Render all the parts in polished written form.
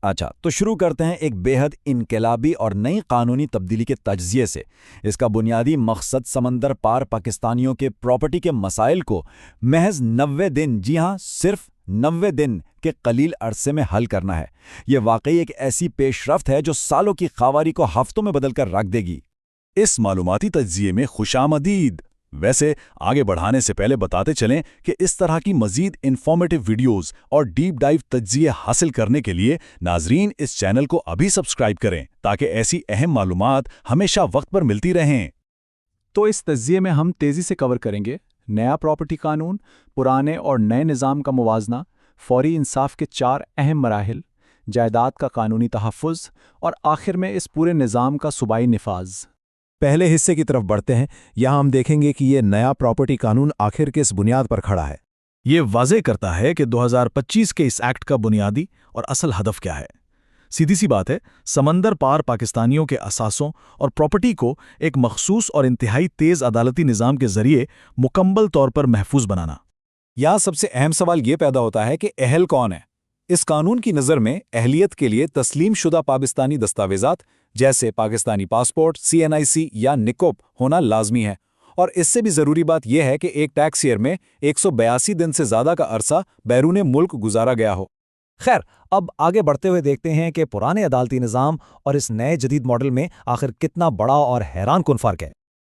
اچھا، تو شروع کرتے ہیں ایک بے حد انقلابی اور نئی قانونی تبدیلی کے تجزیے سے۔ اس کا بنیادی مقصد سمندر پار پاکستانیوں کے پراپرٹی کے مسائل کو محض 90 دن، جی ہاں صرف 90 دن کے قلیل عرصے میں حل کرنا ہے۔ یہ واقعی ایک ایسی پیش رفت ہے جو سالوں کی خواہی کو ہفتوں میں بدل کر رکھ دے گی۔ اس معلوماتی تجزیے میں خوش آمدید۔ ویسے آگے بڑھانے سے پہلے بتاتے چلیں کہ اس طرح کی مزید انفارمیٹیو ویڈیوز اور ڈیپ ڈائیو تجزیے حاصل کرنے کے لیے ناظرین اس چینل کو ابھی سبسکرائب کریں تاکہ ایسی اہم معلومات ہمیشہ وقت پر ملتی رہیں۔ تو اس تجزیے میں ہم تیزی سے کور کریں گے نیا پراپرٹی قانون، پرانے اور نئے نظام کا موازنہ، فوری انصاف کے 4 اہم مراحل، جائیداد کا قانونی تحفظ اور آخر میں اس پورے نظام کا صوبائی نفاذ۔ پہلے حصے کی طرف بڑھتے ہیں۔ یہاں ہم دیکھیں گے کہ یہ نیا پراپرٹی قانون آخر کس بنیاد پر کھڑا ہے۔ یہ واضح کرتا ہے کہ 2025 کے اس ایکٹ کا بنیادی اور اصل ہدف کیا ہے۔ سیدھی سی بات ہے، سمندر پار پاکستانیوں کے اثاثوں اور پراپرٹی کو ایک مخصوص اور انتہائی تیز عدالتی نظام کے ذریعے مکمل طور پر محفوظ بنانا۔ یہاں سب سے اہم سوال یہ پیدا ہوتا ہے کہ اہل کون ہے؟ اس قانون کی نظر میں اہلیت کے لیے تسلیم شدہ پاکستانی دستاویزات جیسے پاکستانی پاسپورٹ، CNIC یا نکوپ ہونا لازمی ہے، اور اس سے بھی ضروری بات یہ ہے کہ ایک ٹیکس ایئر میں 182 دن سے زیادہ کا عرصہ بیرون ملک گزارا گیا ہو۔ خیر، اب آگے بڑھتے ہوئے دیکھتے ہیں کہ پرانے عدالتی نظام اور اس نئے جدید ماڈل میں آخر کتنا بڑا اور حیران کن فرق ہے۔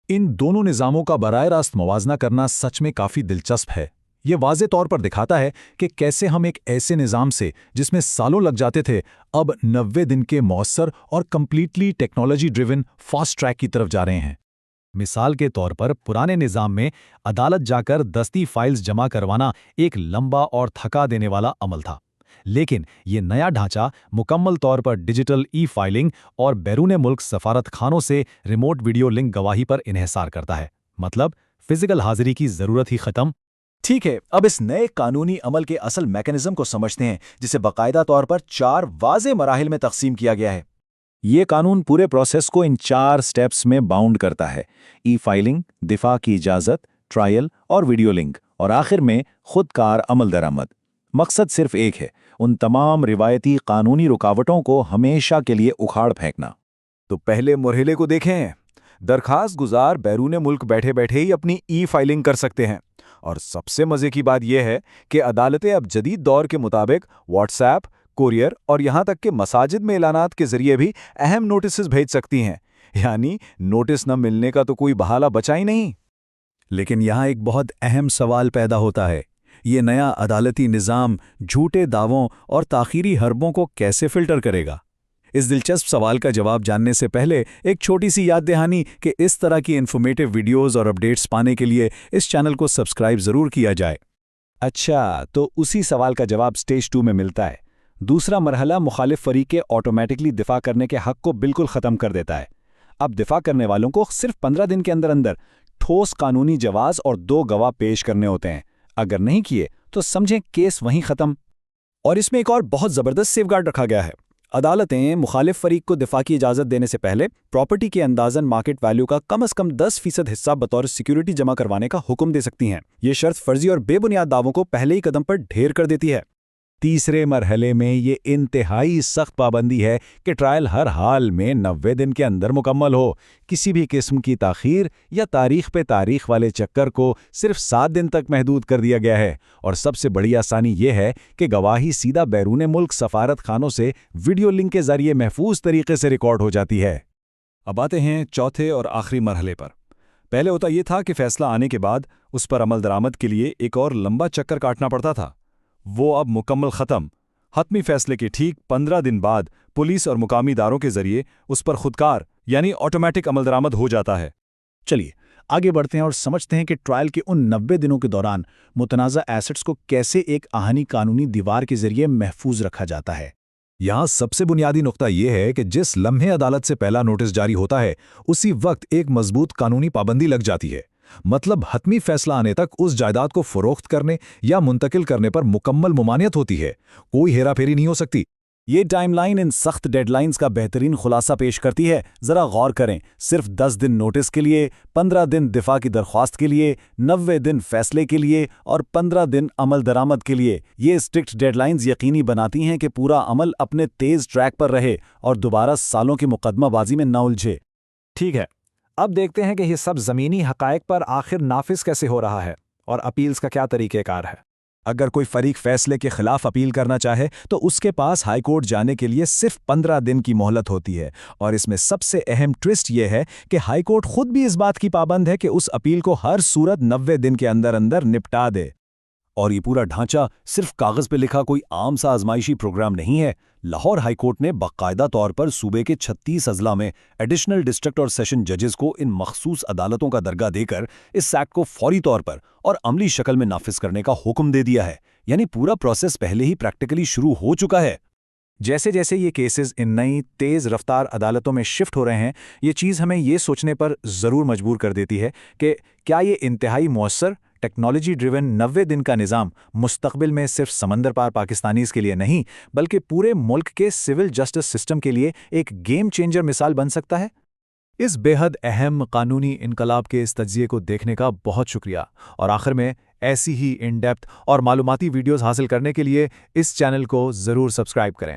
ان دونوں نظاموں کا براہ راست موازنہ کرنا سچ میں کافی دلچسپ ہے۔ یہ واضح طور پر دکھاتا ہے کہ کیسے ہم ایک ایسے نظام سے جس میں سالوں لگ جاتے تھے، اب 90 دن کے مؤثر اور completely technology driven fast track کی طرف جا رہے ہیں۔ مثال کے طور پر پرانے نظام میں عدالت جا کر دستی فائلز جمع کروانا ایک لمبا اور تھکا دینے والا عمل تھا، لیکن یہ نیا ڈھانچہ مکمل طور پر ڈیجیٹل فائلنگ اور بیرون ملک سفارت خانوں سے ریموٹ ویڈیو لنک گواہی پر انحصار کرتا ہے۔ مطلب فزیکل حاضری کی ضرورت ہی ختم۔ ٹھیک ہے، اب اس نئے قانونی عمل کے اصل میکانزم کو سمجھتے ہیں، جسے باقاعدہ طور پر 4 واضح مراحل میں تقسیم کیا گیا ہے۔ یہ قانون پورے پروسیس کو ان 4 سٹیپس میں باؤنڈ کرتا ہے: فائلنگ، دفاع کی اجازت، ٹرائل اور ویڈیو لنک، اور آخر میں خود کار عمل درآمد۔ مقصد صرف ایک ہے: ان تمام روایتی قانونی رکاوٹوں کو ہمیشہ کے لیے اکھاڑ پھینکنا۔ تو پہلے مرحلے کو دیکھیں۔ درخواست گزار بیرون ملک بیٹھے بیٹھے ہی اپنی فائلنگ کر سکتے ہیں، اور سب سے مزے کی بات یہ ہے کہ عدالتیں اب جدید دور کے مطابق واٹس ایپ، کوریئر اور یہاں تک کہ مساجد میں اعلانات کے ذریعے بھی اہم نوٹسز بھیج سکتی ہیں۔ یعنی نوٹس نہ ملنے کا تو کوئی بہانہ بچا ہی نہیں۔ لیکن یہاں ایک بہت اہم سوال پیدا ہوتا ہے: یہ نیا عدالتی نظام جھوٹے دعووں اور تاخیری حربوں کو کیسے فلٹر کرے گا؟ اس دلچسپ سوال کا جواب جاننے سے پہلے ایک چھوٹی سی یاد دہانی کہ اس طرح کی انفارمیٹیو ویڈیوز اور اپڈیٹس پانے کے لیے اس چینل کو سبسکرائب ضرور کیا جائے۔ اچھا، تو اسی سوال کا جواب سٹیج 2 میں ملتا ہے۔ دوسرا مرحلہ مخالف فریق کے آٹومیٹکلی دفاع کرنے کے حق کو بالکل ختم کر دیتا ہے۔ اب دفاع کرنے والوں کو صرف 15 دن کے اندر ٹھوس قانونی جواز اور 2 گواہ پیش کرنے ہوتے ہیں۔ اگر نہیں کیے تو سمجھیں کیس وہیں ختم۔ اور اس میں ایک اور بہت زبردست سیف گارڈ رکھا گیا ہے۔ عدالتیں مخالف فریق کو دفاع کی اجازت دینے سے پہلے پراپرٹی کے اندازاً مارکیٹ ویلیو کا کم از کم 10% حصہ بطور سیکیورٹی جمع کروانے کا حکم دے سکتی ہیں۔ یہ شرط فرضی اور بے بنیاد دعووں کو پہلے ہی قدم پر ڈھیر کر دیتی ہے۔ تیسرے مرحلے میں یہ انتہائی سخت پابندی ہے کہ ٹرائل ہر حال میں 90 دن کے اندر مکمل ہو۔ کسی بھی قسم کی تاخیر یا تاریخ پہ تاریخ والے چکر کو صرف 7 دن تک محدود کر دیا گیا ہے، اور سب سے بڑی آسانی یہ ہے کہ گواہی سیدھا بیرون ملک سفارت خانوں سے ویڈیو لنک کے ذریعے محفوظ طریقے سے ریکارڈ ہو جاتی ہے۔ اب آتے ہیں چوتھے اور آخری مرحلے پر۔ پہلے ہوتا یہ تھا کہ فیصلہ آنے کے بعد اس پر عمل درآمد کے لیے ایک اور لمبا چکر کاٹنا پڑتا تھا۔ وہ اب مکمل ختم۔ حتمی فیصلے کے ٹھیک 15 دن بعد پولیس اور مقامی اداروں کے ذریعے اس پر خودکار یعنی آٹومیٹک عمل درآمد ہو جاتا ہے۔ چلیے آگے بڑھتے ہیں اور سمجھتے ہیں کہ ٹرائل کے ان 90 دنوں کے دوران متنازع ایسٹس کو کیسے ایک آہنی قانونی دیوار کے ذریعے محفوظ رکھا جاتا ہے۔ یہاں سب سے بنیادی نقطہ یہ ہے کہ جس لمحے عدالت سے پہلا نوٹس جاری ہوتا ہے، اسی وقت ایک مضبوط قانونی پابندی لگ جاتی ہے۔ مطلب حتمی فیصلہ آنے تک اس جائیداد کو فروخت کرنے یا منتقل کرنے پر مکمل ممانعت ہوتی ہے۔ کوئی ہیرا پھیری نہیں ہو سکتی۔ یہ ٹائم لائن ان سخت ڈیڈ لائنز کا بہترین خلاصہ پیش کرتی ہے. ذرا غور کریں، صرف 10 دن نوٹس کے لیے، 15 دن دفاع کی درخواست کے لیے، 90 دن فیصلے کے لیے اور 15 دن عمل درآمد کے لیے. یہ اسٹرکٹ ڈیڈ لائنز یقینی بناتی ہیں کہ پورا عمل اپنے تیز ٹریک پر رہے اور دوبارہ سالوں کی مقدمہ بازی میں نہ الجھے. ٹھیک ہے، اب دیکھتے ہیں کہ یہ سب زمینی حقائق پر آخر نافذ کیسے ہو رہا ہے اور اپیلز کا کیا طریقہ کار ہے. اگر کوئی فریق فیصلے کے خلاف اپیل کرنا چاہے تو اس کے پاس ہائی کورٹ جانے کے لیے صرف 15 دن کی مہلت ہوتی ہے، اور اس میں سب سے اہم ٹوسٹ یہ ہے کہ ہائی کورٹ خود بھی اس بات کی پابند ہے کہ اس اپیل کو ہر صورت 90 دن کے اندر اندر نپٹا دے. اور یہ پورا ڈھانچہ صرف کاغذ پہ لکھا کوئی عام سا آزمائشی پروگرام نہیں ہے. لاہور ہائی کورٹ نے باقاعدہ طور پر صوبے کے 36 اضلاع میں ایڈیشنل ڈسٹرکٹ اور سیشن ججز کو ان مخصوص عدالتوں کا درگاہ دے کر اس ایکٹ کو فوری طور پر اور عملی شکل میں نافذ کرنے کا حکم دے دیا ہے. یعنی پورا پروسیس پہلے ہی پریکٹیکلی شروع ہو چکا ہے. جیسے جیسے یہ کیسز ان نئی تیز رفتار عدالتوں میں شفٹ ہو رہے ہیں، یہ چیز ہمیں یہ سوچنے پر ضرور مجبور کر دیتی ہے کہ کیا یہ انتہائی مؤثر ٹیکنالوجی ڈریون 90 دن کا نظام مستقبل میں صرف سمندر پار پاکستانیز کے لیے نہیں بلکہ پورے ملک کے سول جسٹس سسٹم کے لیے ایک گیم چینجر مثال بن سکتا ہے؟ اس بے حد اہم قانونی انقلاب کے اس تجزیے کو دیکھنے کا بہت شکریہ، اور آخر میں ایسی ہی ان ڈیپتھ اور معلوماتی ویڈیوز حاصل کرنے کے لیے اس چینل کو ضرور سبسکرائب کریں.